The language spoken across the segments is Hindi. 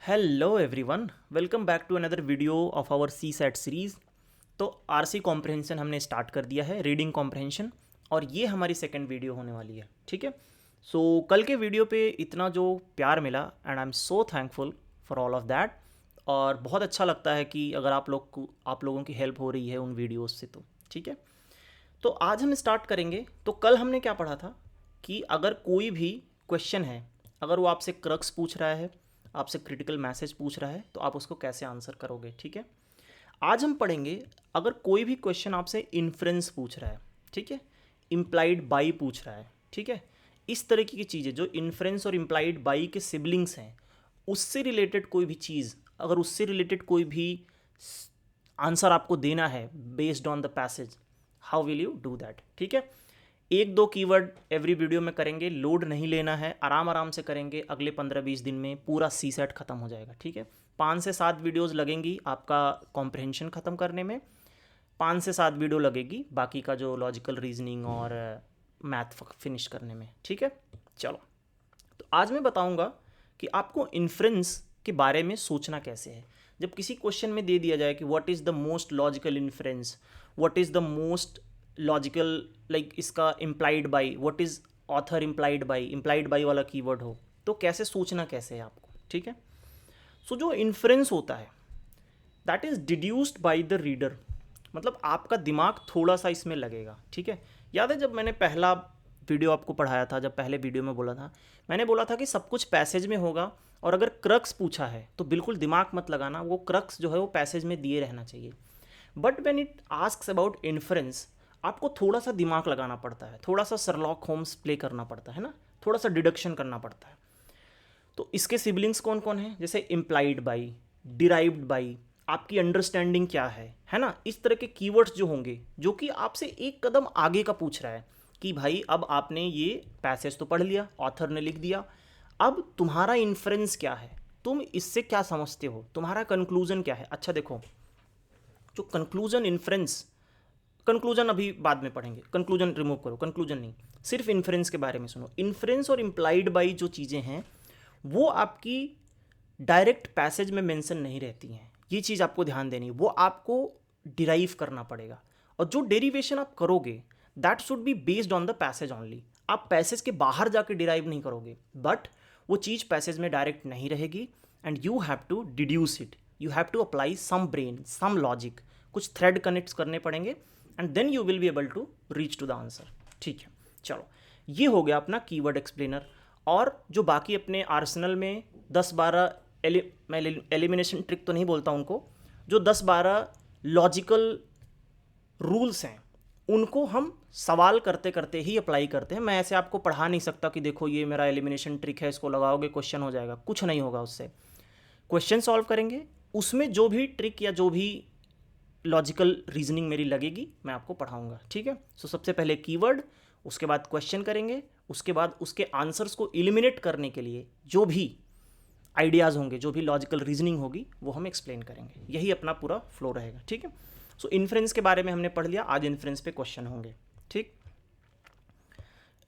Hello everyone, welcome back to another video of our CSAT series. तो आरसी कॉम्प्रहेंशन हमने स्टार्ट कर दिया है, रीडिंग कॉम्प्रहेंशन, और ये हमारी सेकंड वीडियो होने वाली है। ठीक है। सो कल के वीडियो पे इतना जो प्यार मिला and I am so thankful for all of that. और बहुत अच्छा लगता है कि अगर आप लोगों की हेल्प हो रही है उन वीडियोज़ से। तो ठीक है। तो आज हम स्टार्ट करेंगे। तो कल हमने क्या पढ़ा था कि अगर कोई भी क्वेश्चन है, अगर वो आपसे क्रक्स पूछ रहा है, आपसे क्रिटिकल मैसेज पूछ रहा है, तो आप उसको कैसे आंसर करोगे। ठीक है। आज हम पढ़ेंगे अगर कोई भी क्वेश्चन आपसे इन्फ्रेंस पूछ रहा है, ठीक है, इम्प्लाइड बाई पूछ रहा है, ठीक है, इस तरह की चीज़ें जो इन्फ्रेंस और इम्प्लाइड बाई के सिबलिंग्स हैं, उससे रिलेटेड कोई भी चीज़, अगर उससे रिलेटेड कोई भी आंसर आपको देना है based on the passage, how will you do that. ठीक है। एक दो कीवर्ड एवरी वीडियो में करेंगे, लोड नहीं लेना है, आराम आराम से करेंगे। अगले 15-20 दिन में पूरा सी सेट खत्म हो जाएगा। ठीक है। 5 से 7 वीडियोज़ लगेंगी आपका कॉम्प्रहेंशन ख़त्म करने में, 5 से 7 वीडियो लगेगी बाकी का जो लॉजिकल रीजनिंग और मैथ फिनिश करने में। ठीक है। चलो, तो आज मैं बताऊंगा कि आपको इन्फ्रेंस के बारे में सोचना कैसे है। जब किसी क्वेश्चन में दे दिया जाए कि what is the most logical inference, what is the most logical, like इसका implied by, what is author implied by वाला कीवर्ड हो, तो कैसे सोचना कैसे है आपको। ठीक है। सो जो इन्फ्रेंस होता है that is deduced by the reader, मतलब आपका दिमाग थोड़ा सा इसमें लगेगा। ठीक है। याद है जब मैंने पहला वीडियो आपको पढ़ाया था, जब पहले वीडियो में बोला था, मैंने बोला था कि सब कुछ पैसेज में होगा, और अगर क्रक्स पूछा है तो बिल्कुल दिमाग मत लगाना, वो क्रक्स जो है वो पैसेज में दिए रहना चाहिए। But when it asks about inference, आपको थोड़ा सा दिमाग लगाना पड़ता है, थोड़ा सा सरलॉक होम्स प्ले करना पड़ता है ना, थोड़ा सा डिडक्शन करना पड़ता है। तो इसके सिबलिंग्स कौन कौन हैं, जैसे इम्प्लाइड बाई, डिराइव्ड बाई, आपकी अंडरस्टैंडिंग क्या है ना, इस तरह के कीवर्ड्स जो होंगे, जो कि आपसे एक कदम आगे का पूछ रहा है कि भाई अब आपने ये पैसेज तो पढ़ लिया, ऑथर ने लिख दिया, अब तुम्हारा इन्फ्रेंस क्या है, तुम इससे क्या समझते हो, तुम्हारा कंक्लूजन क्या है। अच्छा देखो, जो कंक्लूजन इन्फ्रेंस, कंक्लूजन अभी बाद में पढ़ेंगे, कंक्लूजन रिमूव करो, कंक्लूजन नहीं, सिर्फ इन्फ्रेंस के बारे में सुनो। इन्फ्रेंस और इम्प्लाइड बाई जो चीज़ें हैं वो आपकी डायरेक्ट पैसेज में मेंशन नहीं रहती हैं, ये चीज़ आपको ध्यान देनी है, वो आपको डिराइव करना पड़ेगा। और जो डेरिवेशन आप करोगे that should be based on the passage only. आप पैसेज के बाहर जाके डिराइव नहीं करोगे, बट वो चीज़ पैसेज में डायरेक्ट नहीं रहेगी, and you have to deduce it, you have to apply some brain, some logic, कुछ थ्रेड कनेक्ट करने पड़ेंगे, and then you will be able to reach to the answer. ठीक है। चलो, ये हो गया अपना कीवर्ड एक्सप्लेनर। और जो बाकी अपने आर्सेनल में 10-12 मैं एलिमिनेशन ट्रिक तो नहीं बोलता उनको, जो 10-12 लॉजिकल रूल्स हैं उनको हम सवाल करते करते ही अप्लाई करते हैं। मैं ऐसे आपको पढ़ा नहीं सकता कि देखो ये मेरा एलिमिनेशन ट्रिक है, इसको लगाओगे क्वेश्चन हो जाएगा, कुछ नहीं होगा उससे। क्वेश्चन सॉल्व करेंगे, उसमें जो भी ट्रिक या जो भी लॉजिकल रीजनिंग मेरी लगेगी मैं आपको पढ़ाऊंगा। ठीक है। सो सबसे पहले कीवर्ड, उसके बाद क्वेश्चन करेंगे, उसके बाद उसके आंसर्स को एलिमिनेट करने के लिए जो भी आइडियाज़ होंगे, जो भी लॉजिकल रीजनिंग होगी, वो हम एक्सप्लेन करेंगे। यही अपना पूरा फ्लो रहेगा। ठीक है। सो इन्फ्रेंस के बारे में हमने पढ़ लिया, आज इन्फ्रेंस पे क्वेश्चन होंगे। ठीक।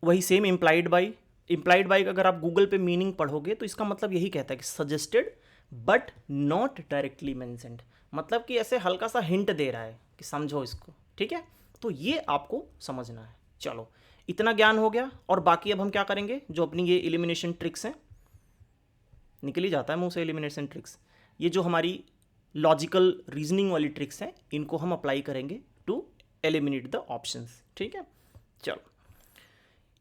वही सेम इम्प्लाइड बाई अगर आप गूगल पे मीनिंग पढ़ोगे तो इसका मतलब यही कहता है कि suggested but not directly mentioned, मतलब कि ऐसे हल्का सा हिंट दे रहा है कि समझो इसको। ठीक है। तो ये आपको समझना है। चलो, इतना ज्ञान हो गया, और बाकी अब हम क्या करेंगे, जो अपनी ये एलिमिनेशन ट्रिक्स हैं, निकल ही जाता है मुंह से एलिमिनेशन ट्रिक्स, ये जो हमारी लॉजिकल रीजनिंग वाली ट्रिक्स हैं, इनको हम अप्लाई करेंगे टू एलिमिनेट द ऑप्शंस। ठीक है। चलो,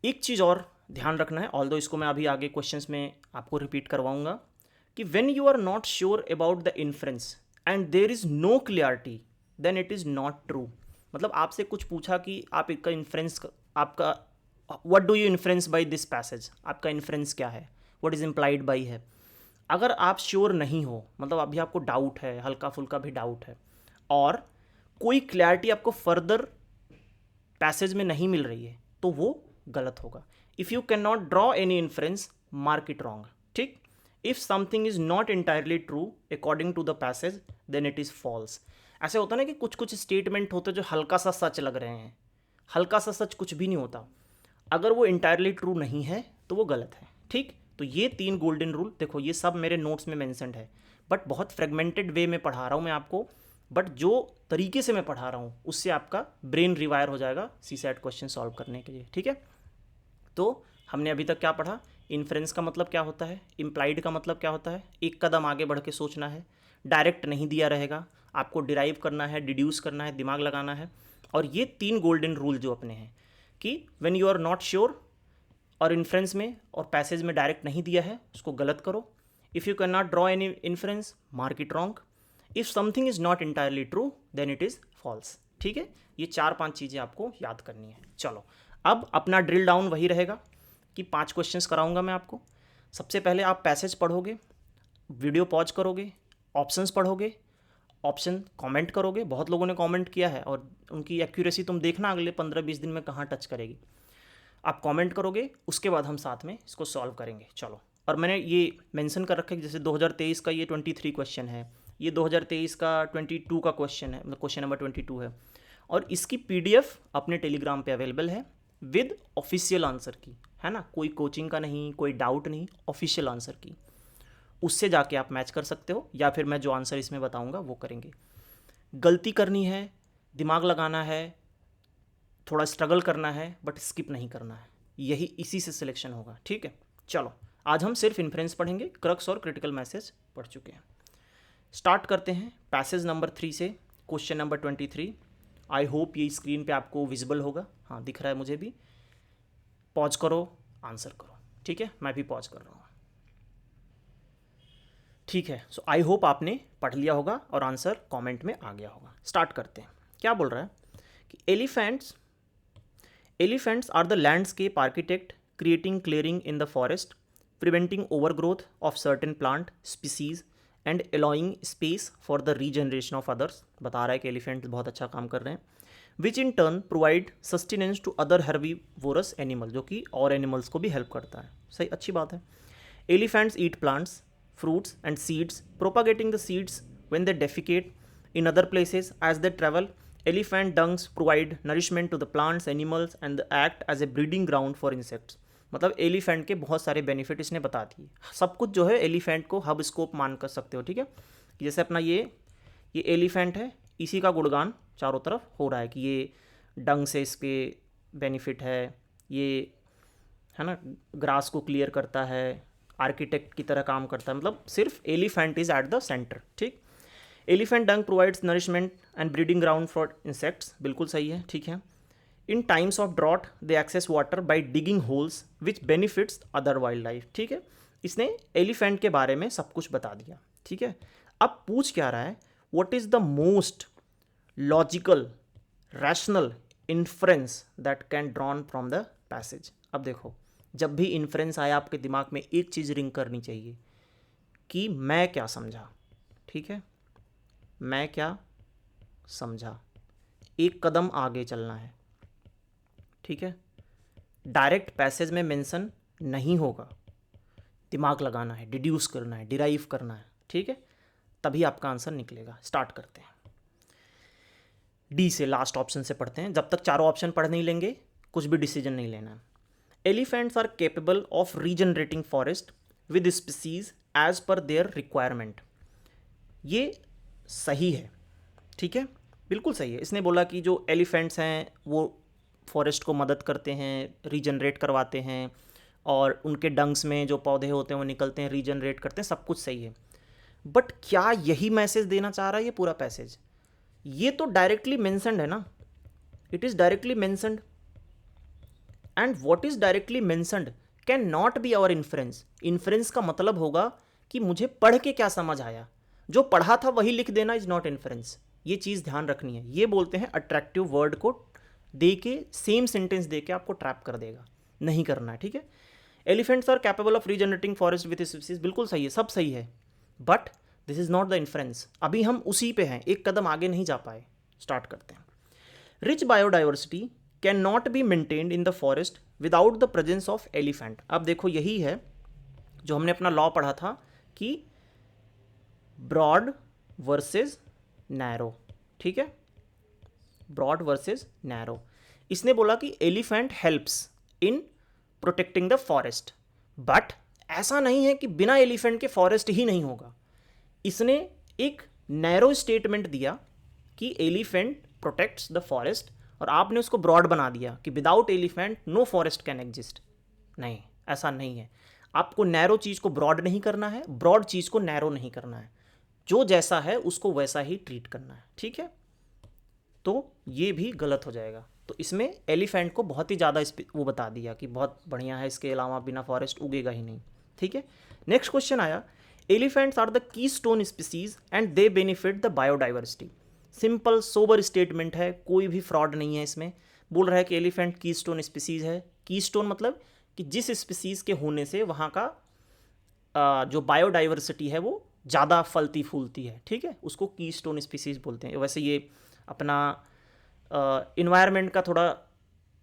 एक चीज़ और ध्यान रखना है, ऑल्दो इसको मैं अभी आगे क्वेश्चंस में आपको रिपीट करवाऊंगा, कि when you are not sure about the inference and there is no clarity then it is not true. मतलब आपसे कुछ पूछा कि आप इसका इन्फ्रेंस, आपका what do you inference by this passage, आपका इन्फ्रेंस क्या है, व्हाट इज़ इम्प्लाइड बाई है। अगर आप श्योर नहीं हो, मतलब अभी आपको डाउट है, हल्का फुल्का भी डाउट है, और कोई क्लैरिटी आपको फर्दर पैसेज में नहीं मिल रही है, तो वो गलत होगा। If you can not draw any inference, mark it wrong. ठीक। If something is not entirely true according to the passage then it is false. ऐसे होता है ना कि कुछ कुछ स्टेटमेंट होते हैं जो हल्का सा सच लग रहे हैं, हल्का सा सच कुछ भी नहीं होता, अगर वो इंटायरली ट्रू नहीं है तो वो गलत है। ठीक। तो तो ये 3 गोल्डन रूल देखो, ये सब मेरे नोट्स में मेंशन्ड है, बट बहुत फ्रेगमेंटेड वे में पढ़ा रहा हूँ मैं आपको, बट जो तरीके से मैं पढ़ा रहा हूँ उससे आपका ब्रेन रिवायर हो जाएगा सीसैट क्वेश्चन सॉल्व करने के लिए, ठीक है। तो हमने अभी तक क्या पढ़ा, इन्फ्रेंस का मतलब क्या होता है, इम्प्लाइड का मतलब क्या होता है, एक कदम आगे बढ़ के सोचना है, डायरेक्ट नहीं दिया रहेगा, आपको डिराइव करना है, डिड्यूस करना है, दिमाग लगाना है। और ये 3 गोल्डन रूल जो अपने हैं कि when you are not sure, और इन्फ्रेंस में और पैसेज में डायरेक्ट नहीं दिया है उसको गलत करो, if you can not draw any inference mark it wrong, if something is not entirely true then it is false, ठीक है। ये 4-5 चीज़ें आपको याद करनी है। चलो अब अपना ड्रिल डाउन वही रहेगा कि 5 क्वेश्चंस कराऊंगा मैं आपको। सबसे पहले आप पैसेज पढ़ोगे, वीडियो पॉज करोगे, ऑप्शंस पढ़ोगे, ऑप्शन कमेंट करोगे। बहुत लोगों ने कमेंट किया है और उनकी एक्यूरेसी तुम देखना अगले 15-20 दिन में कहाँ टच करेगी। आप कमेंट करोगे, उसके बाद हम साथ में इसको सॉल्व करेंगे। चलो, और मैंने ये मेंशन कर रखा है कि जैसे 2023 का ये 23 क्वेश्चन है, ये 2023 का 22 का क्वेश्चन है, मतलब क्वेश्चन नंबर 22 है, और इसकी PDF अपने टेलीग्राम पे अवेलेबल है विद ऑफिशियल आंसर की, है ना, कोई कोचिंग का नहीं, कोई डाउट नहीं, ऑफिशियल आंसर की। उससे जाके आप मैच कर सकते हो, या फिर मैं जो आंसर इसमें बताऊंगा वो करेंगे। गलती करनी है, दिमाग लगाना है, थोड़ा स्ट्रगल करना है, बट स्किप नहीं करना है, यही इसी से सिलेक्शन होगा, ठीक है। चलो आज हम सिर्फ इन्फ्रेंस पढ़ेंगे, क्रक्स और क्रिटिकल मैसेज पढ़ चुके हैं। स्टार्ट करते हैं पैसेज नंबर 3 से, क्वेश्चन नंबर 23। आई होप ये स्क्रीन पे आपको विजिबल होगा, हाँ दिख रहा है मुझे भी। पॉज करो, आंसर करो, ठीक है, मैं भी पॉज कर रहा हूँ, ठीक है। सो आई होप आपने पढ़ लिया होगा और आंसर कमेंट में आ गया होगा। स्टार्ट करते हैं। क्या बोल रहा है कि elephants are the landscape architect creating clearing in the forest, preventing overgrowth of certain plant species and allowing space for the regeneration of others. बता रहा है कि एलिफेंट्स बहुत अच्छा काम कर रहे हैं, which in turn provide sustenance to other herbivorous animal, जो कि और एनिमल्स को भी हेल्प करता है। सही, अच्छी बात है। Elephants eat plants, fruits and seeds, propagating the seeds when they defecate in other places as they travel. Elephant dungs provide nourishment to the plants, animals and act as a breeding ground for insects. मतलब एलिफेंट के बहुत सारे बेनिफिट इसने बता दिए। सब कुछ जो है एलिफेंट को हब स्कोप मान कर सकते हो, ठीक है। जैसे अपना ये एलिफेंट है, इसी का गुणगान चारों तरफ हो रहा है कि ये डंग से इसके बेनिफिट है, ये है ना, ग्रास को क्लियर करता है, आर्किटेक्ट की तरह काम करता है, मतलब सिर्फ elephant is at the centre, ठीक। Elephant dung provides nourishment and breeding ground for insects, बिल्कुल सही है, ठीक है। In times of drought they access water by digging holes which benefits other wild life, ठीक है। इसने एलिफेंट के बारे में सब कुछ बता दिया, ठीक है। अब पूछ क्या रहा है, what is the most logical rational inference that can drawn from the passage. अब देखो, जब भी इन्फ्रेंस आया आपके दिमाग में एक चीज़ रिंग करनी चाहिए कि मैं क्या समझा, ठीक है, मैं क्या समझा, एक कदम आगे चलना है, ठीक है। डायरेक्ट पैसेज में मेंशन नहीं होगा, दिमाग लगाना है, डिड्यूस करना है, डिराइव करना है, ठीक है, तभी आपका आंसर निकलेगा। स्टार्ट करते हैं डी से, लास्ट ऑप्शन से पढ़ते हैं। जब तक चारों ऑप्शन पढ़ नहीं लेंगे कुछ भी डिसीजन नहीं लेना है। Elephants are capable of regenerating forest with species as per their requirement. ये सही है, ठीक है, बिल्कुल सही है। इसने बोला कि जो एलिफेंट्स हैं वो फॉरेस्ट को मदद करते हैं, रीजनरेट करवाते हैं, और उनके डंग्स में जो पौधे होते हैं वो निकलते हैं, रीजनरेट करते हैं, सब कुछ सही है। बट क्या यही मैसेज देना चाह रहा है ये पूरा पैसेज? ये तो डायरेक्टली मेंशन्ड है ना, it is directly mentioned, and what is directly mentioned can not be our inference. Inference का मतलब होगा कि मुझे पढ़ के क्या समझ आया, जो पढ़ा था वही लिख देना इज नॉट इन्फ्रेंस। ये चीज़ ध्यान रखनी है। ये बोलते हैं अट्रैक्टिव वर्ड को दे के, सेम सेंटेंस दे के आपको ट्रैप कर देगा, नहीं करना है, ठीक है। Elephants are capable of regenerating forest with species, बिल्कुल सही है, सब सही है, but this is not the inference. अभी हम उसी पे हैं, एक कदम आगे नहीं जा पाए। स्टार्ट करते हैं। Rich biodiversity can not be maintained in the forest without the presence of elephant. अब देखो, यही है जो हमने अपना लॉ पढ़ा था कि ब्रॉड वर्सेस नैरो, ठीक है, ब्रॉड वर्सेस नैरो। इसने बोला कि elephant helps in protecting the forest, but ऐसा नहीं है कि बिना एलिफेंट के फॉरेस्ट ही नहीं होगा। इसने एक नैरो स्टेटमेंट दिया कि एलिफेंट प्रोटेक्ट्स द फॉरेस्ट, और आपने उसको ब्रॉड बना दिया कि without elephant no forest can exist. नहीं, ऐसा नहीं है। आपको नैरो चीज़ को ब्रॉड नहीं करना है, ब्रॉड चीज़ को नैरो नहीं करना है। जो जैसा है उसको वैसा ही ट्रीट करना है, ठीक है। तो ये भी गलत हो जाएगा। तो इसमें एलिफेंट को बहुत ही ज़्यादा वो बता दिया कि बहुत बढ़िया है, इसके अलावा बिना फॉरेस्ट उगेगा ही नहीं, ठीक है। नेक्स्ट क्वेश्चन आया, elephants are the keystone species and they benefit the biodiversity. Simple sober statement है, कोई भी फ्रॉड नहीं है इसमें। बोल रहा है कि एलिफेंट की स्टोन स्पीसीज है। की स्टोन मतलब कि जिस स्पीसीज के होने से वहाँ का जो बायोडाइवर्सिटी है वो ज़्यादा फलती फूलती है, ठीक है, उसको की स्टोन स्पीसीज बोलते हैं। वैसे ये अपना इन्वायरमेंट का थोड़ा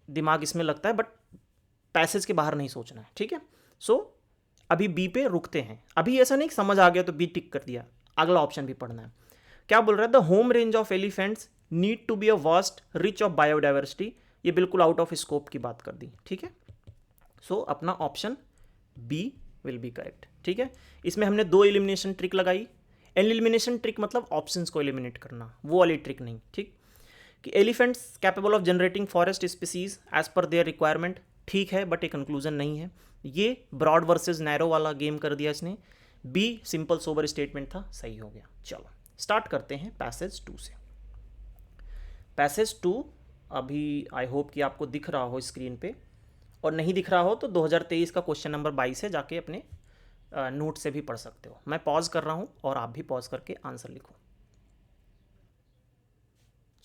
दिमाग इसमें लगता है, बट पैसेज के बाहर नहीं सोचना है, ठीक है। सो अभी बी पे रुकते हैं। अभी ऐसा नहीं समझ आ गया तो बी टिक कर दिया, अगला ऑप्शन भी पढ़ना है। क्या बोल रहा है, the home range of elephants need to be a vast rich of biodiversity. ये बिल्कुल आउट ऑफ स्कोप की बात कर दी, ठीक है। सो अपना option B will be correct, ठीक है। इसमें हमने 2 एलिमिनेशन ट्रिक लगाई। एलिमिनेशन ट्रिक मतलब ऑप्शंस को एलिमिनेट करना, वो वाली ट्रिक नहीं, ठीक। कि elephants capable of generating forest species as per their requirement, ठीक है, बट ये कंक्लूजन नहीं है। ये ब्रॉड वर्सेस नैरो वाला गेम कर दिया इसने। बी सिंपल सोबर स्टेटमेंट था, सही हो गया। चलो स्टार्ट करते हैं पैसेज 2 से। पैसेज 2 अभी आई होप कि आपको दिख रहा हो स्क्रीन पे, और नहीं दिख रहा हो तो 2023 का क्वेश्चन नंबर 22 है, जाके अपने नोट से भी पढ़ सकते हो। मैं पॉज कर रहा हूँ और आप भी पॉज करके आंसर लिखो।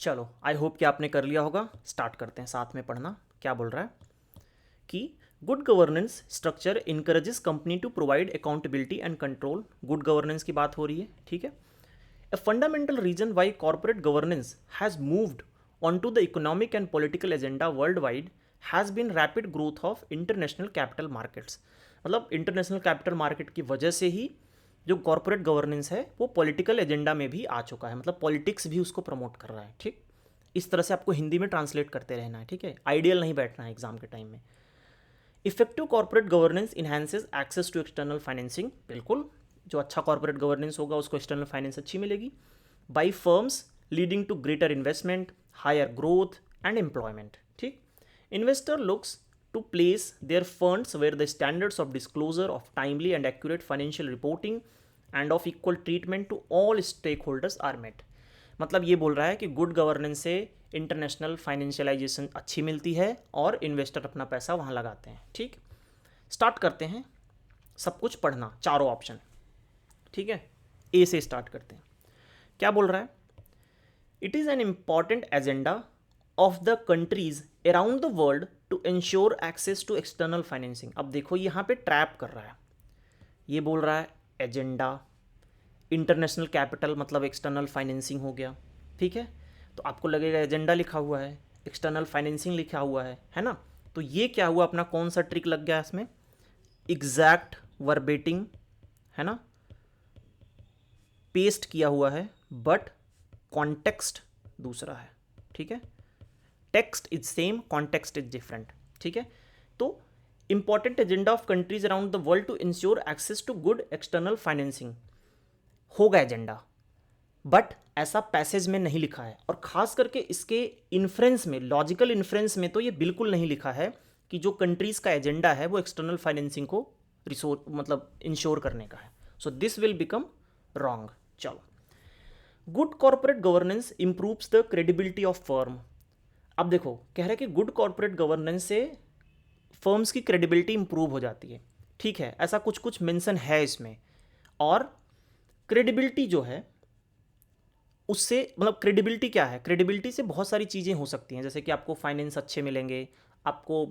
चलो आई होप कि आपने कर लिया होगा। स्टार्ट करते हैं साथ में पढ़ना। क्या बोल रहा है कि good governance structure encourages company to provide accountability and control. Good governance की बात हो रही है, ठीक है। A fundamental reason why corporate governance has moved onto the economic and political agenda worldwide has been rapid growth of international capital markets। मतलब इंटरनेशनल कैपिटल मार्केट की वजह से ही जो कॉर्पोरेट गवर्नेंस है वो पॉलिटिकल एजेंडा में भी आ चुका है, मतलब पॉलिटिक्स भी उसको प्रमोट कर रहा है, ठीक। इस तरह से आपको हिंदी में ट्रांसलेट करते रहना है, ठीक है, आइडियल नहीं बैठना है एग्जाम के टाइम में। Effective corporate governance enhances access to external financing, बिल्कुल, जो अच्छा कॉर्पोरेट गवर्नेंस होगा उसको एक्सटर्नल फाइनेंस अच्छी मिलेगी। By firms leading to greater investment, higher growth and employment, ठीक। Investor looks to place their funds where the standards of disclosure of timely and accurate financial reporting and of equal treatment to all stake holders are met. मतलब ये बोल रहा है कि गुड गवर्नेंस से इंटरनेशनल फाइनेंशियलाइजेशन अच्छी मिलती है और इन्वेस्टर अपना पैसा वहाँ लगाते हैं, ठीक। स्टार्ट करते हैं, सब कुछ पढ़ना, चारों ऑप्शन, ठीक है। ए से स्टार्ट करते हैं। क्या बोल रहा है, it is an important agenda of the countries around the world to ensure access to external financing. अब देखो यहाँ पे ट्रैप कर रहा है, ये बोल रहा है एजेंडा, इंटरनेशनल कैपिटल मतलब एक्सटर्नल फाइनेंसिंग हो गया, ठीक है। तो आपको लगेगा एजेंडा लिखा हुआ है, एक्सटर्नल फाइनेंसिंग लिखा हुआ है ना। तो ये क्या हुआ, अपना कौन सा ट्रिक लग गया इसमें, एग्जैक्ट वर्बेटिंग, है ना, पेस्ट किया हुआ है, बट कॉन्टेक्स्ट दूसरा है, ठीक है। Text is same, context is different, ठीक है। तो important agenda of countries around the world to ensure access to good external financing होगा एजेंडा, बट ऐसा पैसेज में नहीं लिखा है। और खास करके इसके इन्फ्रेंस में, लॉजिकल इन्फ्रेंस में तो ये बिल्कुल नहीं लिखा है कि जो कंट्रीज का एजेंडा है वो एक्सटर्नल फाइनेंसिंग को रिसोर्स मतलब इंश्योर करने का है। So this will become wrong. चलो, good corporate governance improves the credibility of firm. अब देखो कह रहे हैं कि गुड कॉर्पोरेट गवर्नेंस से फर्म्स की क्रेडिबिलिटी इंप्रूव हो जाती है, ठीक है, ऐसा कुछ कुछ मेंशन है इसमें। और क्रेडिबिलिटी जो है उससे मतलब क्रेडिबिलिटी क्या है, क्रेडिबिलिटी से बहुत सारी चीज़ें हो सकती हैं, जैसे कि आपको फाइनेंस अच्छे मिलेंगे, आपको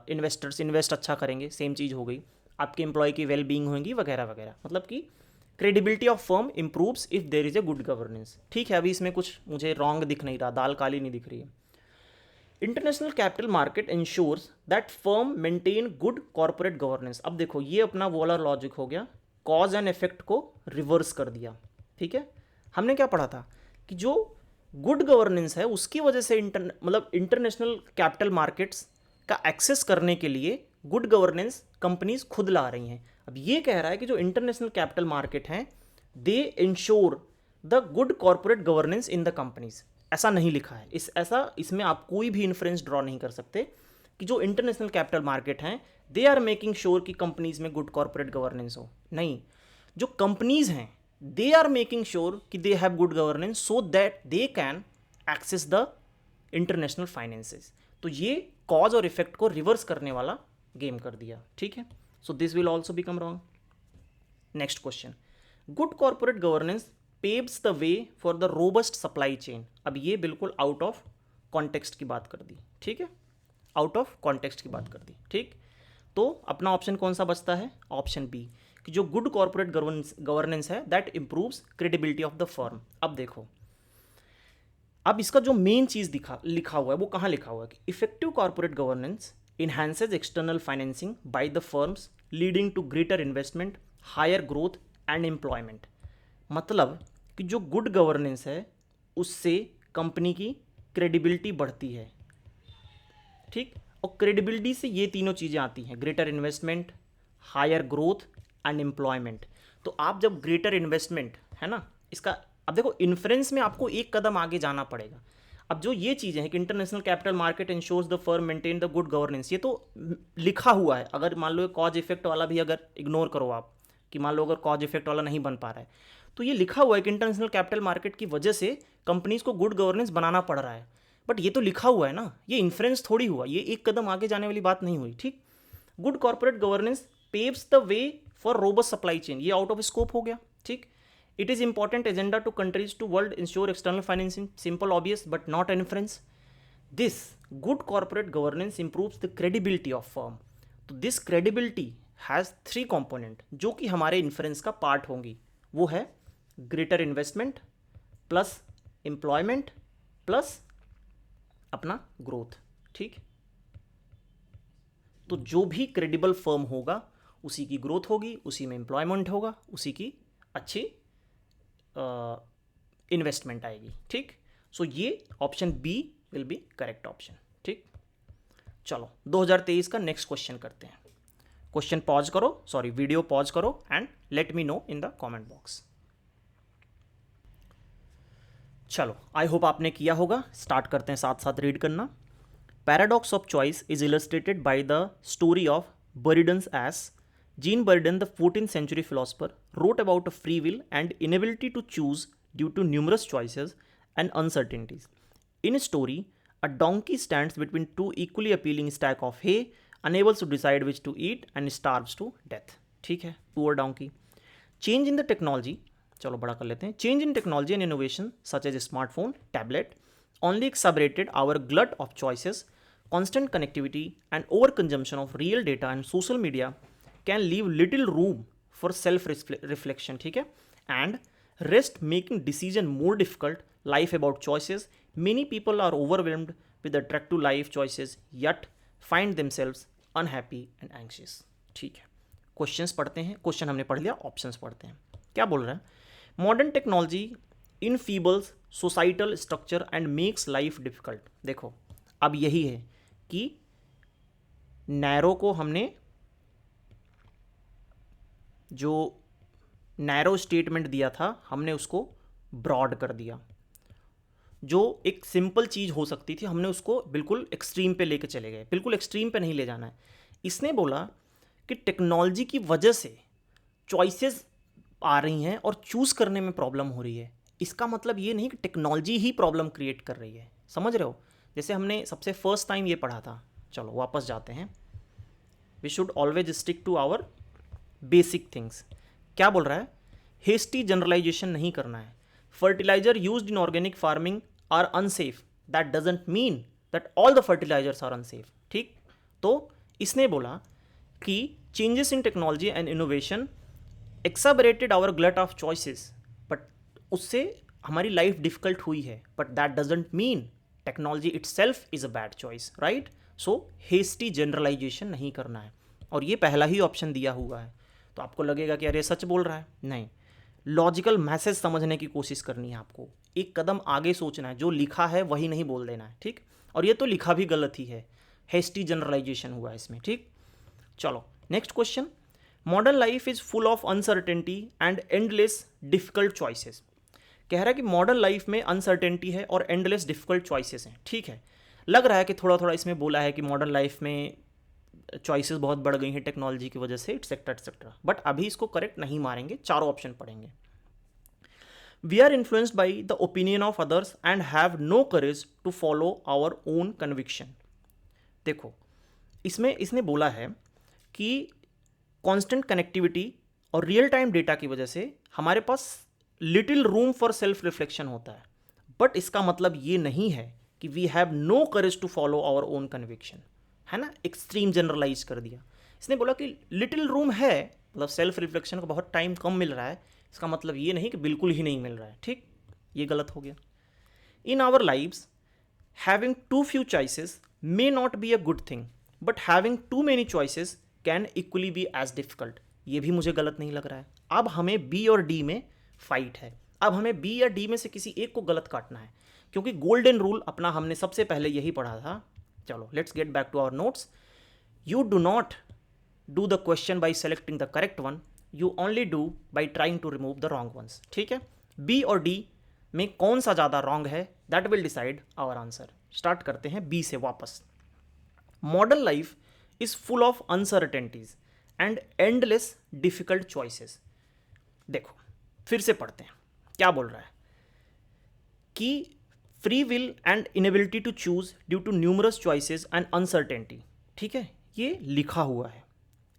इन्वेस्टर्स इन्वेस्ट अच्छा करेंगे, सेम चीज़ हो गई, आपके एम्प्लॉय की वेल बीइंग होंगी वगैरह वगैरह। मतलब कि credibility of firm improves if there is a good governance, ठीक है। अभी इसमें कुछ मुझे रॉन्ग दिख नहीं रहा, दाल काली नहीं दिख रही है। International capital market ensures that firm maintain good corporate governance. अब देखो ये अपना वो वाला लॉजिक हो गया, कॉज एंड इफेक्ट को रिवर्स कर दिया, ठीक है। हमने क्या पढ़ा था कि जो गुड गवर्नेंस है उसकी वजह से मतलब इंटरनेशनल कैपिटल मार्केट्स का एक्सेस करने के लिए गुड गवर्नेंस कंपनीज खुद ला रही हैं। अब ये कह रहा है कि जो इंटरनेशनल कैपिटल मार्केट हैं दे ensure the good corporate governance in the companies. ऐसा नहीं लिखा है, इसमें आप कोई भी इन्फ्रेंस ड्रॉ नहीं कर सकते कि जो इंटरनेशनल कैपिटल मार्केट हैं दे आर मेकिंग श्योर कि कंपनीज में गुड कॉर्पोरेट गवर्नेंस हो। नहीं, जो कंपनीज हैं दे आर मेकिंग श्योर कि they have good governance so that they can access the international finances. तो ये कॉज और इफेक्ट को रिवर्स करने वाला गेम कर दिया, ठीक है। So this will also become wrong. Next question, good corporate governance paves the way for the robust supply chain. अब ये बिल्कुल आउट ऑफ कॉन्टेक्स्ट की बात कर दी, ठीक है, आउट ऑफ कॉन्टेक्स्ट की बात कर दी, ठीक। तो अपना ऑप्शन कौन सा बचता है, ऑप्शन बी, कि जो गुड कॉर्पोरेट गवर्नेंस है that improves credibility of the firm. अब देखो, अब इसका जो मेन चीज लिखा हुआ है वो कहाँ लिखा हुआ है कि effective corporate governance enhances external financing by the firms leading to greater investment, higher growth and employment. मतलब कि जो गुड गवर्नेंस है उससे कंपनी की क्रेडिबिलिटी बढ़ती है, ठीक। और क्रेडिबिलिटी से ये तीनों चीज़ें आती हैं, greater investment, higher growth and employment. तो आप जब ग्रेटर इन्वेस्टमेंट है ना, इसका अब देखो इन्फ्रेंस में आपको एक कदम आगे जाना पड़ेगा। अब जो ये चीज़ें हैं कि international capital market ensures the firm maintain the good governance, ये तो लिखा हुआ है। अगर मान लो कॉज इफेक्ट वाला भी अगर इग्नोर करो आप, कि मान लो अगर कॉज इफेक्ट वाला नहीं बन पा रहा है, तो ये लिखा हुआ है कि इंटरनेशनल कैपिटल मार्केट की वजह से कंपनीज को गुड गवर्नेंस बनाना पड़ रहा है। बट ये तो लिखा हुआ है ना, ये इन्फ्रेंस थोड़ी हुआ, ये एक कदम आगे जाने वाली बात नहीं हुई, ठीक। Good corporate governance paves the way for robust supply chain, ये आउट ऑफ स्कोप हो गया, ठीक। It is important agenda to countries to world ensure external financing, simple obvious but not an inference. This good corporate governance improves the credibility of firm. तो दिस क्रेडिबिलिटी हैज़ 3 कॉम्पोनेंट जो कि हमारे इन्फ्रेंस का पार्ट होंगी। वो है greater investment plus employment plus अपना ग्रोथ, ठीक। तो जो भी क्रेडिबल फर्म होगा उसी की ग्रोथ होगी, उसी में एम्प्लॉयमेंट होगा, उसी की अच्छी इन्वेस्टमेंट आएगी, ठीक। सो ये option B will be correct option, ठीक। चलो 2023 का नेक्स्ट क्वेश्चन करते हैं। क्वेश्चन पॉज करो, सॉरी वीडियो पॉज करो and let me know in the comment box. चलो आई होप आपने किया होगा। स्टार्ट करते हैं साथ साथ रीड करना। Paradox of choice is illustrated by the story of Buridan's ass Jean Buridan, the 14th century philosopher, wrote about a free will and inability to choose due to numerous choices and uncertainties. In a story, a donkey stands between two equally appealing stacks of hay, unable to decide which to eat and starves to death. ठीक है, poor donkey. Change in the technology, चलो बड़ा कर लेते हैं. Change in technology and innovation such as smartphone, tablet, only exacerbated our glut of choices. Constant connectivity and overconsumption of real data and social media can leave little room for self reflection, ठीक है, and rest making decision more difficult. Life about choices, many people are overwhelmed with attractive life choices yet find themselves unhappy and anxious, ठीक है। क्वेश्चंस पढ़ते हैं, क्वेश्चन हमने पढ़ लिया, ऑप्शंस पढ़ते हैं। क्या बोल रहा है, modern technology enfeebles societal structure and makes life difficult. देखो अब यही है कि नैरो को हमने जो नैरो स्टेटमेंट दिया था हमने उसको ब्रॉड कर दिया। जो एक सिंपल चीज़ हो सकती थी हमने उसको बिल्कुल एक्सट्रीम पे लेके चले गए। बिल्कुल एक्सट्रीम पे नहीं ले जाना है। इसने बोला कि टेक्नोलॉजी की वजह से चॉइसेस आ रही हैं और चूज़ करने में प्रॉब्लम हो रही है। इसका मतलब ये नहीं कि टेक्नोलॉजी ही प्रॉब्लम क्रिएट कर रही है, समझ रहे हो। जैसे हमने सबसे फर्स्ट टाइम ये पढ़ा था। चलो वापस जाते हैं। We should always stick to our basic things. क्या बोल रहा है, हेस्टी जनरलाइजेशन नहीं करना है। Fertiliser used in organic farming are unsafe, that doesn't mean that all the fertilisers are unsafe, ठीक। तो इसने बोला कि changes in technology and innovation exacerbated our glut of choices, but उससे हमारी लाइफ डिफिकल्ट हुई है, but that doesn't mean technology itself is a bad choice, right. So hasty generalisation नहीं करना है। और ये पहला ही ऑप्शन दिया हुआ है, तो आपको लगेगा कि अरे सच बोल रहा है, नहीं। लॉजिकल मैसेज समझने की कोशिश करनी है आपको, एक कदम आगे सोचना है। जो लिखा है वही नहीं बोल देना है, ठीक। और ये तो लिखा भी गलत ही है, हेस्टी जनरलाइजेशन हुआ है इसमें, ठीक। चलो next question, modern life is full of uncertainty and endless difficult choices. कह रहा है कि मॉडर्न लाइफ में अनसर्टेनिटी है और एंडलेस डिफिकल्ट चॉइसेस हैं। ठीक है, लग रहा है कि थोड़ा थोड़ा इसमें बोला है कि मॉडर्न लाइफ में चॉइसेस बहुत बढ़ गई हैं टेक्नोलॉजी की वजह से, एटसेट्रा एटसेट्रा, बट अभी इसको करेक्ट नहीं मारेंगे, चारों ऑप्शन पढ़ेंगे। We are influenced by the opinion of others and have no courage to follow our own conviction. देखो इसमें इसने बोला है कि कांस्टेंट कनेक्टिविटी और रियल टाइम डेटा की वजह से हमारे पास little room for self reflection होता है, बट इसका मतलब ये नहीं है कि we have no courage to follow our own conviction, है ना, एक्सट्रीम जनरलाइज कर दिया। इसने बोला कि लिटिल रूम है, मतलब सेल्फ रिफ्लेक्शन का बहुत टाइम कम मिल रहा है, इसका मतलब ये नहीं कि बिल्कुल ही नहीं मिल रहा है। ठीक, ये गलत हो गया। In our lives having too few choices may not be a good thing, but having too many choices can equally be as difficult. ये भी मुझे गलत नहीं लग रहा है। अब हमें बी और डी में फाइट है, अब हमें बी या डी में से किसी एक को गलत काटना है, क्योंकि गोल्डन रूल अपना हमने सबसे पहले यही पढ़ा था। चलो let's get back to our notes. You do not do the question by selecting the correct one, you only do by trying to remove the wrong ones. ठीक है, बी और डी में कौन सा ज़्यादा रॉन्ग है, that will decide our answer. Start करते हैं बी से वापस। Modern life is full of uncertainties and endless difficult choices. देखो फिर से पढ़ते हैं, क्या बोल रहा है कि free will and inability to choose due to numerous choices and uncertainty. ठीक है, ये लिखा हुआ है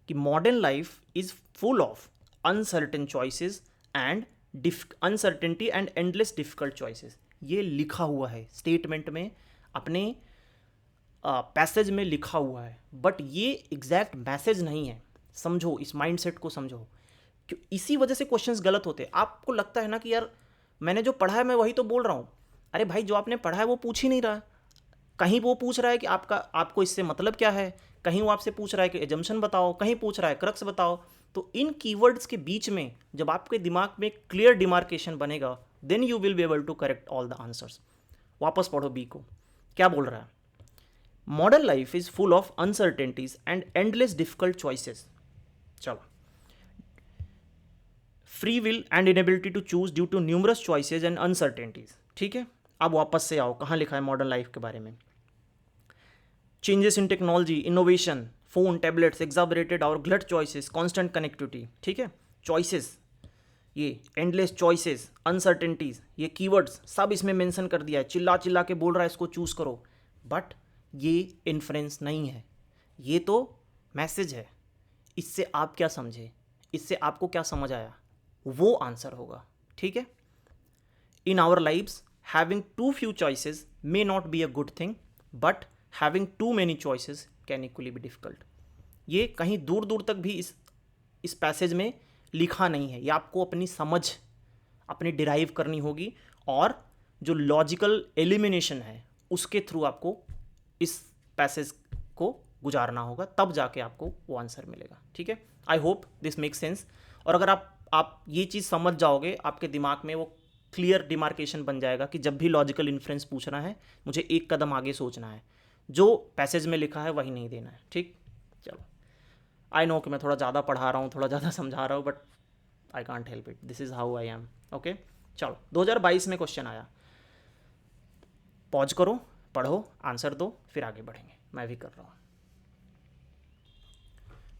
कि modern life is full of uncertain choices and uncertainty and endless difficult choices. ये लिखा हुआ है स्टेटमेंट में, अपने पैसेज में लिखा हुआ है, बट ये एग्जैक्ट मैसेज नहीं है। समझो, इस माइंडसेट को समझो, इसी वजह से क्वेश्चंस गलत होते हैं। आपको लगता है ना कि यार मैंने जो पढ़ा है मैं वही तो बोल रहा हूँ। अरे भाई, जो आपने पढ़ा है वो पूछ ही नहीं रहा। कहीं वो पूछ रहा है कि आपको इससे मतलब क्या है, कहीं वो आपसे पूछ रहा है कि एजम्पशन बताओ, कहीं पूछ रहा है क्रक्स बताओ। तो इन कीवर्ड्स के बीच में जब आपके दिमाग में क्लियर डिमार्केशन बनेगा, then you will be able to correct all the answers. वापस पढ़ो बी को, क्या बोल रहा है। Modern life is full of uncertainties and endless difficult choices. चलो, free will and inability to choose due to numerous choices and uncertainties. ठीक है, अब वापस से आओ, कहाँ लिखा है मॉडर्न लाइफ के बारे में। Changes in technology, innovation, phone, tablets, exacerbated और ग्लट चॉइसेस, कांस्टेंट कनेक्टिविटी। ठीक है, चॉइसेस, ये एंडलेस चॉइसेस, अनसर्टेनिटीज, ये कीवर्ड्स सब इसमें मेंशन कर दिया है। चिल्ला चिल्ला के बोल रहा है इसको चूज करो, बट ये इन्फ्रेंस नहीं है, ये तो मैसेज है। इससे आप क्या समझे, इससे आपको क्या समझ आया, वो आंसर होगा। ठीक है, in our lives having too few choices may not be a good thing, but having too many choices can equally be difficult. ये कहीं दूर दूर तक भी इस पैसेज में लिखा नहीं है, ये आपको अपनी समझ अपनी डिराइव करनी होगी, और जो लॉजिकल एलिमिनेशन है उसके थ्रू आपको इस पैसेज को गुजारना होगा, तब जाके आपको वो आंसर मिलेगा। ठीक है, I hope this make sense. और अगर आप ये चीज़ समझ जाओगे, आपके दिमाग में वो क्लियर डिमार्केशन बन जाएगा कि जब भी लॉजिकल इन्फ्रेंस पूछना है मुझे एक कदम आगे सोचना है, जो पैसेज में लिखा है वही नहीं देना है। ठीक, चलो, आई नो कि मैं थोड़ा ज़्यादा पढ़ा रहा हूँ, थोड़ा ज़्यादा समझा रहा हूँ, but I can't help it, this is how I am. Okay, चलो 2022 में क्वेश्चन आया, पॉज करो, पढ़ो, आंसर दो, फिर आगे बढ़ेंगे। मैं भी कर रहा हूँ।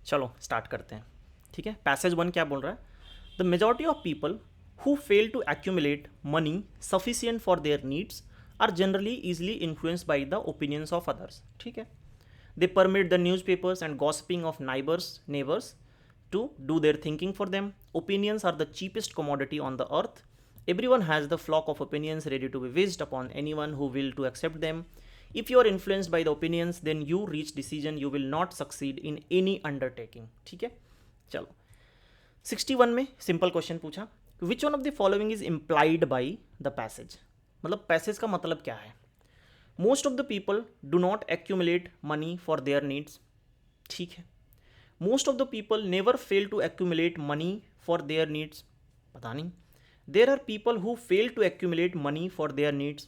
चलो स्टार्ट करते हैं। ठीक है, पैसेज 1 क्या बोल रहा है। The majority of people who fail to accumulate money sufficient for their needs are generally easily influenced by the opinions of others. ठीक है, they permit the newspapers and gossiping of neighbors to do their thinking for them. Opinions are the cheapest commodity on the earth. Everyone has the flock of opinions ready to be wished upon anyone who will to accept them. If you are influenced by the opinions, then you reach decision, you will not succeed in any undertaking. ठीक है, चलो 61 में सिंपल क्वेश्चन पूछा, which one of the following is implied by the passage. मतलब पैसेज का मतलब क्या है। Most of the people do not accumulate money for their needs. ठीक है, most of the people never fail to accumulate money for their needs. पता नहीं। There are people who fail to accumulate money for their needs.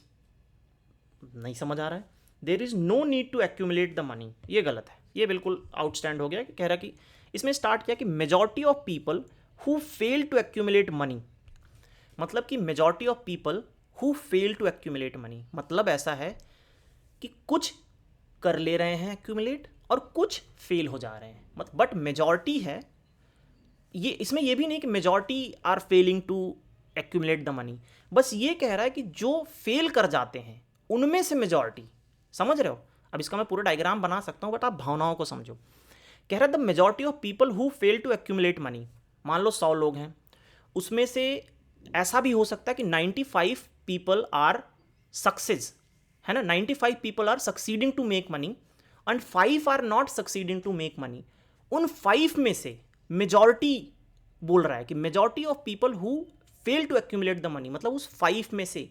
नहीं समझ आ रहा है। There is no need to accumulate the money, ये गलत है। ये बिल्कुल आउटस्टैंड हो गया कि कह रहा कि इसमें स्टार्ट किया कि majority of people who fail to accumulate money, मतलब कि majority of people who fail to accumulate money, मतलब ऐसा है कि कुछ कर ले रहे हैं एक्यूमुलेट और कुछ फेल हो जा रहे हैं, मतलब बट मेजॉरिटी है ये, इसमें ये भी नहीं कि majority are failing to accumulate the money, बस ये कह रहा है कि जो फेल कर जाते हैं उनमें से मेजॉरिटी, समझ रहे हो। अब इसका मैं पूरा डायग्राम बना सकता हूँ बट आप भावनाओं को समझो। कह रहा है the majority of people who fail to accumulate money, मान लो 100 लोग हैं, उसमें से ऐसा भी हो सकता है कि 95 पीपल आर सक्सेस, है ना, 95 people are succeeding to make money and 5 are not succeeding to make money. उन 5 में से मेजॉरिटी बोल रहा है कि majority of people who fail to accumulate the money, मतलब उस 5 में से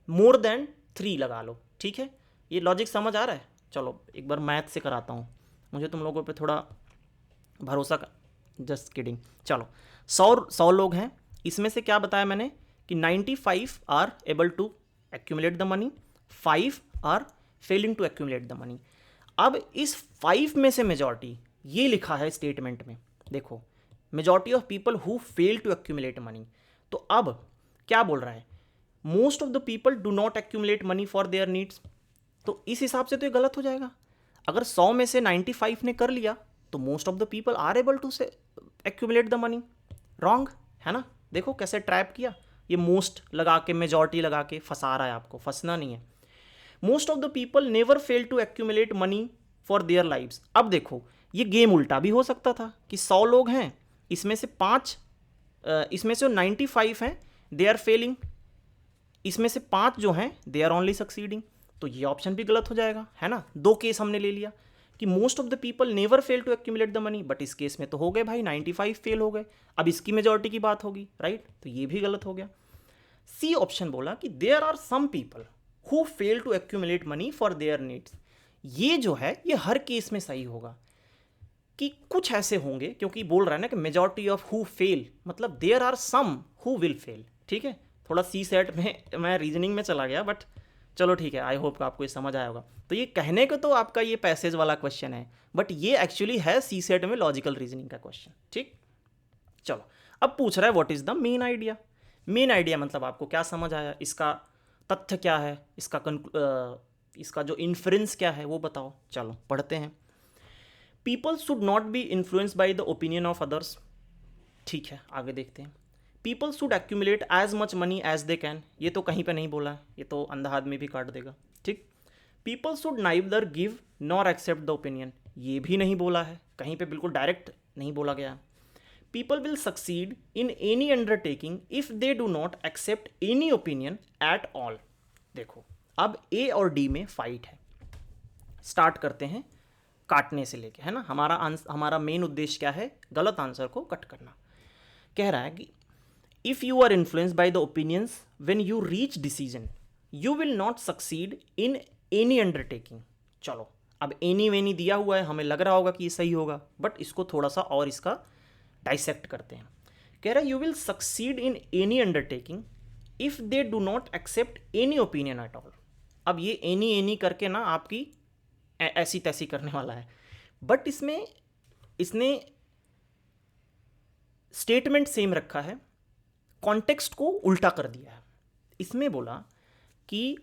मोर देन 3 लगा लो, ठीक है। ये लॉजिक समझ आ रहा है। चलो एक बार मैथ से कराता हूँ, मुझे तुम लोगों पे थोड़ा भरोसा कर, जस्ट किडिंग। चलो 100 लोग हैं, इसमें से क्या बताया मैंने कि 95 are able to accumulate the money, 5 are failing to accumulate the money. अब इस 5 में से मेजॉरिटी, ये लिखा है स्टेटमेंट में, देखो majority of people who fail to accumulate money, तो अब क्या बोल रहा है, most of the people do not accumulate money for their needs, तो इस हिसाब से तो ये गलत हो जाएगा। अगर 100 में से 95 ने कर लिया तो most of the people are able to say accumulate the money, wrong है ना। देखो कैसे ट्रैप किया, ये मोस्ट लगा के मेजॉरिटी लगा के फंसा रहा है आपको, फंसना नहीं है। Most of the people never fail to accumulate money for their lives. अब देखो ये गेम उल्टा भी हो सकता था कि 100 लोग हैं, इसमें से 5, इसमें से 95 हैं दे आर फेलिंग, इसमें से 5 जो हैं दे आर ओनली सक्सीडिंग, तो ये ऑप्शन भी गलत हो जाएगा, है ना। 2 केस हमने ले लिया कि most of the people never fail to accumulate the money, but इस केस में तो हो गए भाई 95 फेल हो गए, अब इसकी मेजॉरिटी की बात होगी, राइट, तो ये भी गलत हो गया। सी ऑप्शन बोला कि there are some people who fail to accumulate money for their needs, ये जो है ये हर केस में सही होगा कि कुछ ऐसे होंगे, क्योंकि बोल रहा है ना कि मेजॉरिटी ऑफ हु फेल, मतलब there are some who will fail, ठीक है। थोड़ा सी सेट में मैं रीजनिंग में चला गया, बट चलो ठीक है, आई होप आपको ये समझ आया होगा। तो ये कहने को तो आपका ये पैसेज वाला क्वेश्चन है, बट ये एक्चुअली है सी सेट में लॉजिकल रीजनिंग का क्वेश्चन, ठीक। चलो अब पूछ रहा है what is the main idea. Main idea मतलब आपको क्या समझ आया, इसका तथ्य क्या है, इसका जो इन्फ्रेंस क्या है वो बताओ। चलो पढ़ते हैं। People should not be influenced by the opinion of others, ठीक है, आगे देखते हैं। People should accumulate as much money as they can, ये तो कहीं पे नहीं बोला है, ये तो अंधा आदमी भी काट देगा, ठीक। People should neither give nor accept the opinion, ये भी नहीं बोला है, कहीं पे बिल्कुल डायरेक्ट नहीं बोला गया। People will succeed in any undertaking if they do not accept any opinion at all. देखो अब ए और डी में फाइट है, स्टार्ट करते हैं काटने से लेके, है ना। हमारा मेन उद्देश्य क्या है, गलत आंसर को कट करना। कह रहा है कि if you are influenced by the opinions when you reach decision you will not succeed in any undertaking. चलो अब एनी वेनी दिया हुआ है, हमें लग रहा होगा कि ये सही होगा, बट इसको थोड़ा सा और इसका डाइसेक्ट करते हैं। कह रहा है you will succeed in any undertaking if they do not accept any opinion at all. अब ये एनी करके ना आपकी ऐसी तैसी करने वाला है, बट इसमें इसने स्टेटमेंट सेम रखा है, कॉन्टेक्स्ट को उल्टा कर दिया है। इसमें बोला कि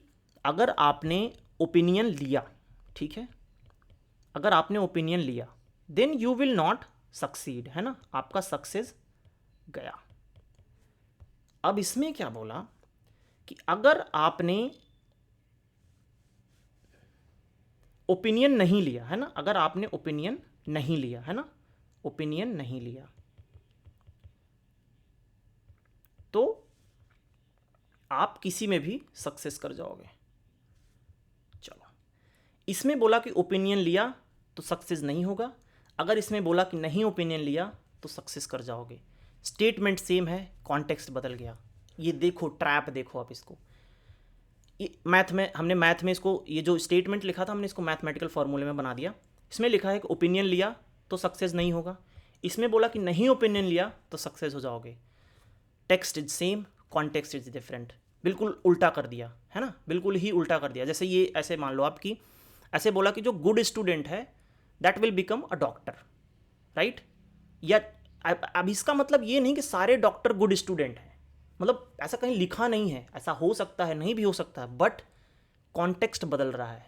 अगर आपने ओपिनियन लिया, ठीक है, अगर आपने ओपिनियन लिया then you will not succeed, है ना, आपका सक्सेस गया। अब इसमें क्या बोला कि अगर आपने ओपिनियन नहीं लिया, है ना, अगर आपने ओपिनियन नहीं लिया, है ना, ओपिनियन नहीं लिया तो आप किसी में भी सक्सेस कर जाओगे। चलो इसमें बोला कि ओपिनियन लिया तो सक्सेस नहीं होगा, अगर इसमें बोला कि नहीं ओपिनियन लिया तो सक्सेस कर जाओगे। स्टेटमेंट सेम है, कॉन्टेक्स्ट बदल गया। ये देखो ट्रैप, देखो आप इसको, ये मैथ में इसको, ये जो स्टेटमेंट लिखा था हमने इसको मैथमेटिकल फॉर्मूले में बना दिया। इसमें लिखा है कि ओपिनियन लिया तो सक्सेस नहीं होगा, इसमें बोला कि नहीं ओपिनियन लिया तो सक्सेस हो जाओगे। Text is same, context is different, बिल्कुल उल्टा कर दिया, है ना, बिल्कुल ही उल्टा कर दिया। जैसे ये ऐसे मान लो आपकी, ऐसे बोला कि जो गुड स्टूडेंट है that will become a doctor, right? या अब इसका मतलब ये नहीं कि सारे डॉक्टर गुड स्टूडेंट हैं, मतलब ऐसा कहीं लिखा नहीं है, ऐसा हो सकता है, नहीं भी हो सकता है, बट कॉन्टेक्स्ट बदल रहा है,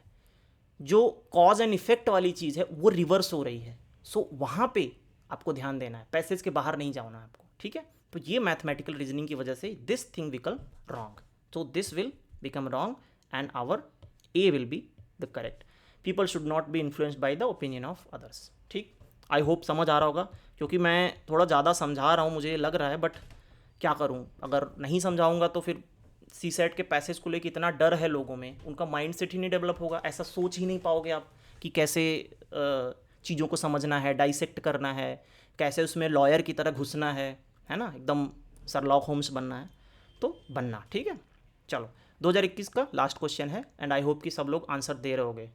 जो कॉज एंड इफेक्ट वाली चीज़ है वो रिवर्स हो रही है। सो वहाँ पे आपको ध्यान देना है, पैसेज के बाहर नहीं जाना है आपको, ठीक है? तो ये मैथमेटिकल रीजनिंग की वजह से this thing become wrong, so this will become wrong and our A will be the correct. People should not be influenced by the opinion of others, ठीक? आई होप समझ आ रहा होगा, क्योंकि मैं थोड़ा ज़्यादा समझा रहा हूँ, मुझे लग रहा है, बट क्या करूँ, अगर नहीं समझाऊँगा तो फिर सी सेट के पैसेज को लेकर इतना डर है लोगों में, उनका माइंड सेट ही नहीं डेवलप होगा, ऐसा सोच ही नहीं पाओगे आप कि कैसे चीज़ों को समझना है, डाइसेक्ट करना है, कैसे उसमें लॉयर की तरह घुसना है ना, एकदम सरलॉक होम्स बनना है, तो बनना, ठीक है? चलो 2021 का लास्ट क्वेश्चन है एंड आई होप कि सब लोग आंसर दे रहे होगे,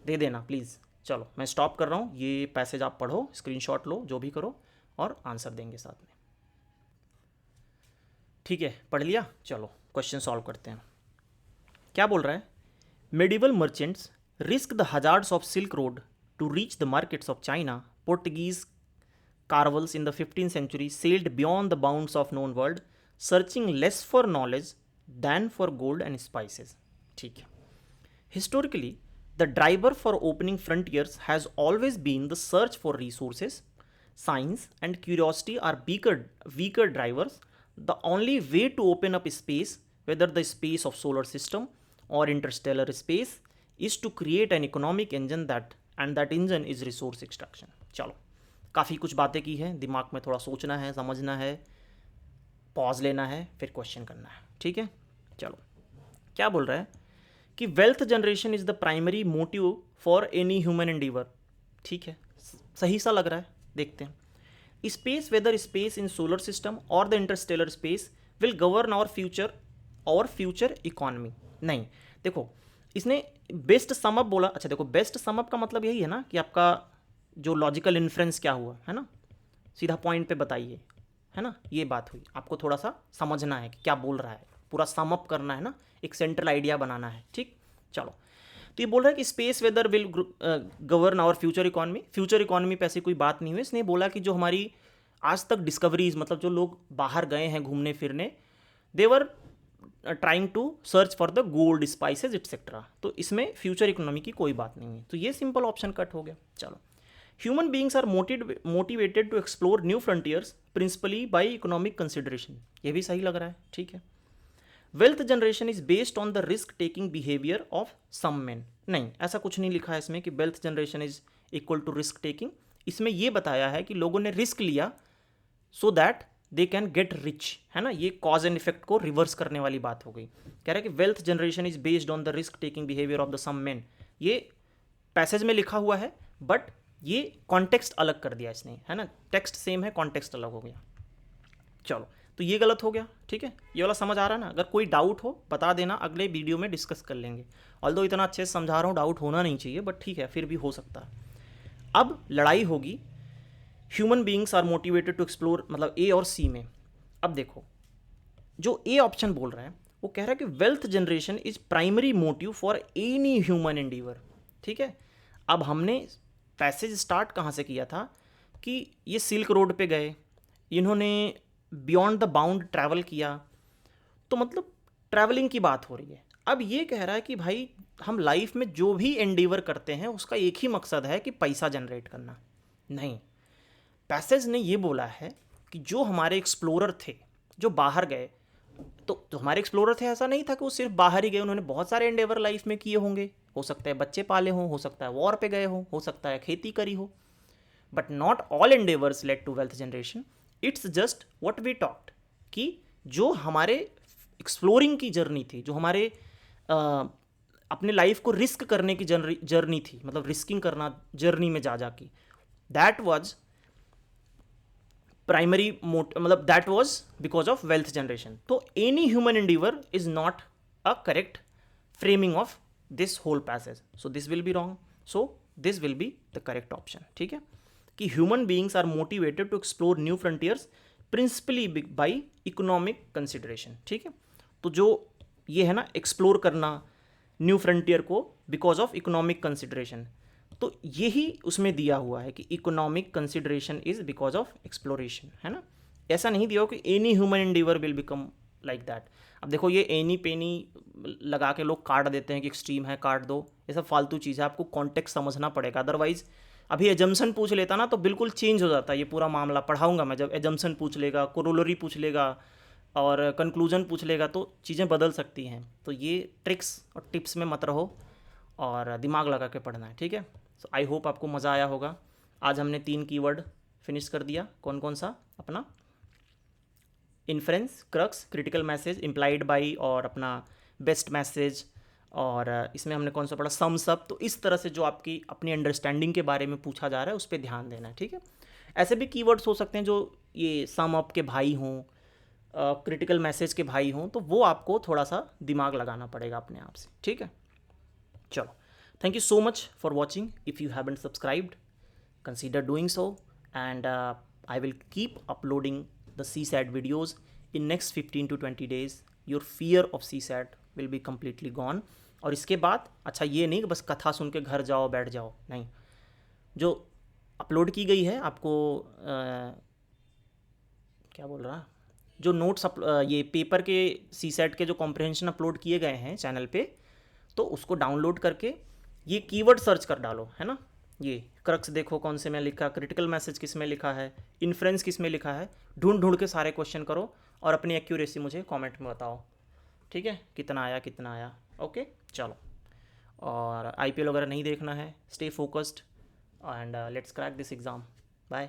दे देना प्लीज़। चलो मैं स्टॉप कर रहा हूँ, ये पैसेज आप पढ़ो, स्क्रीनशॉट लो, जो भी करो, और आंसर देंगे साथ में, ठीक है? पढ़ लिया? चलो क्वेश्चन सॉल्व करते हैं। क्या बोल रहा है? Medieval merchants risk the hazards of silk road to reach the markets of China. Portuguese caravels in the 15th century sailed beyond the bounds of known world, searching less for knowledge than for gold and spices. ठीक है। Historically, the driver for opening frontiers has always been the search for resources. Science and curiosity are weaker drivers. The only way to open up space, whether the space of solar system or interstellar space, is to create an economic engine and that engine is resource extraction. चलो काफ़ी कुछ बातें की हैं, दिमाग में थोड़ा सोचना है, समझना है, पॉज लेना है, फिर क्वेश्चन करना है, ठीक है? चलो क्या बोल रहा है कि wealth generation is the primary motive for any human endeavour, ठीक है? सही सा लग रहा है, देखते हैं। Space, whether space in solar system और the interstellar space, will govern our future economy. नहीं, देखो इसने बेस्ट समअप बोला। अच्छा देखो, बेस्ट समअप का मतलब यही है ना कि आपका जो लॉजिकल इन्फ्रेंस क्या हुआ है ना, सीधा पॉइंट पे बताइए, है ना, ये बात हुई। आपको थोड़ा सा समझना है कि क्या बोल रहा है, पूरा समअप करना है ना, एक सेंट्रल आइडिया बनाना है, ठीक? चलो तो ये बोल रहा है कि space weather will govern our future economy. Future economy पे ऐसी कोई बात नहीं हुई। इसने बोला कि जो हमारी आज तक डिस्कवरीज, मतलब जो लोग बाहर गए हैं घूमने फिरने, they were trying to search for the gold, spices etcetera, तो इसमें फ्यूचर इकोनॉमी की कोई बात नहीं है, तो ये सिंपल ऑप्शन कट हो गया। चलो, human beings are motivated to explore new frontiers principally by economic consideration, ये भी सही लग रहा है, ठीक है। Wealth generation is based on the risk taking behaviour of some men. नहीं, ऐसा कुछ नहीं लिखा है इसमें कि wealth generation is equal to risk taking. इसमें यह बताया है कि लोगों ने रिस्क लिया so that they can get rich, है ना, ये कॉज एंड इफेक्ट को रिवर्स करने वाली बात हो गई। कह रहा है कि wealth generation is based on the risk taking behaviour of the some men, ये पैसेज में लिखा हुआ है, बट ये कॉन्टेक्स्ट अलग कर दिया इसने, है ना, टेक्स्ट सेम है, कॉन्टेक्स्ट अलग हो गया। चलो तो ये गलत हो गया, ठीक है? ये वाला समझ आ रहा है ना? अगर कोई डाउट हो बता देना, अगले वीडियो में डिस्कस कर लेंगे। ऑल्दो इतना अच्छे से समझा रहा हूँ, डाउट होना नहीं चाहिए, बट ठीक है, फिर भी हो सकता है। अब लड़ाई होगी human beings are motivated to explore, मतलब ए और सी में। अब देखो, जो ए ऑप्शन बोल रहा है वो कह रहा है कि wealth generation is primary motive for any human endeavour, ठीक है? अब हमने पैसेज स्टार्ट कहाँ से किया था कि ये सिल्क रोड पे गए, इन्होंने बियॉन्ड द बाउंड ट्रैवल किया, तो मतलब ट्रैवलिंग की बात हो रही है। अब ये कह रहा है कि भाई हम लाइफ में जो भी एंडीवर करते हैं उसका एक ही मकसद है कि पैसा जनरेट करना। नहीं, पैसेज ने ये बोला है कि जो हमारे एक्सप्लोरर थे, जो बाहर गए, तो जो हमारे एक्सप्लोरर थे, ऐसा नहीं था कि वो सिर्फ बाहर ही गए, उन्होंने बहुत सारे एंडेवर लाइफ में किए होंगे। हो सकता है बच्चे पाले हों, हो सकता है वॉर पे गए हों, हो सकता है खेती करी हो, but not all endeavours led to wealth generation. It's just what we talked कि जो हमारे एक्सप्लोरिंग की जर्नी थी, जो हमारे अपने लाइफ को रिस्क करने की जर्नी थी, मतलब रिस्किंग करना जर्नी में जा की, दैट वाज प्राइमरी मतलब that was because of wealth generation. तो any human endeavour is not a correct framing of this whole passage, so this will be wrong, so this will be the correct option, ठीक है? कि human beings are motivated to explore new frontiers principally by economic consideration, ठीक है? तो जो ये है ना, एक्सप्लोर करना न्यू फ्रंटियर को बिकॉज ऑफ इकोनॉमिक कंसिडरेशन, तो यही उसमें दिया हुआ है कि economic consideration is because of exploration, है ना। ऐसा नहीं दिया हो कि any human endeavour will become like that. अब देखो ये एनी पेनी लगा के लोग काट देते हैं कि एक्सट्रीम है काट दो, ये सब फालतू चीज़ है, आपको कॉन्टेक्स्ट समझना पड़ेगा। अदरवाइज अभी एजम्पशन पूछ लेता ना तो बिल्कुल चेंज हो जाता है ये पूरा मामला। पढ़ाऊंगा मैं, जब एजम्पशन पूछ लेगा, कोरोलरी पूछ लेगा और कंक्लूजन पूछ लेगा तो चीज़ें बदल सकती हैं। तो ये ट्रिक्स और टिप्स में मत रहो और दिमाग लगा के पढ़ना है, ठीक है। सो आई होप आपको मज़ा आया होगा। आज हमने 3 कीवर्ड फिनिश कर दिया। कौन कौन सा? अपना inference, crux, critical message, implied by और अपना बेस्ट मैसेज। और इसमें हमने कौन सा पढ़ा? Sums up. तो इस तरह से जो आपकी अपनी अंडरस्टैंडिंग के बारे में पूछा जा रहा है उस पर ध्यान देना है, ठीक है। ऐसे भी कीवर्ड्स हो सकते हैं जो ये सम अप के भाई हों, क्रिटिकल मैसेज के भाई हों, तो वो आपको थोड़ा सा दिमाग लगाना पड़ेगा अपने आप से, ठीक है। चलो, thank you so much for watching. If you haven't subscribed, consider doing so, and I will keep uploading the CSAT videos in next 15 to 20 days. Your fear of CSAT will be completely gone. और इसके बाद अच्छा ये नहीं कि बस कथा सुन के घर जाओ बैठ जाओ, नहीं, जो अपलोड की गई है आपको क्या बोल रहा, जो नोट्स ये पेपर के CSAT के जो कॉम्प्रहेंशन अपलोड किए गए हैं चैनल पे, तो उसको डाउनलोड करके ये कीवर्ड सर्च कर डालो, है ना। ये क्रक्स देखो कौन से में लिखा, क्रिटिकल मैसेज किस में लिखा है, इन्फ्रेंस किस में लिखा है, ढूंढ ढूंढ के सारे क्वेश्चन करो और अपनी एक्यूरेसी मुझे कमेंट में बताओ, ठीक है, कितना आया कितना आया। ओके, चलो। और IPL वगैरह नहीं देखना है, stay focused and let's crack this exam. Bye.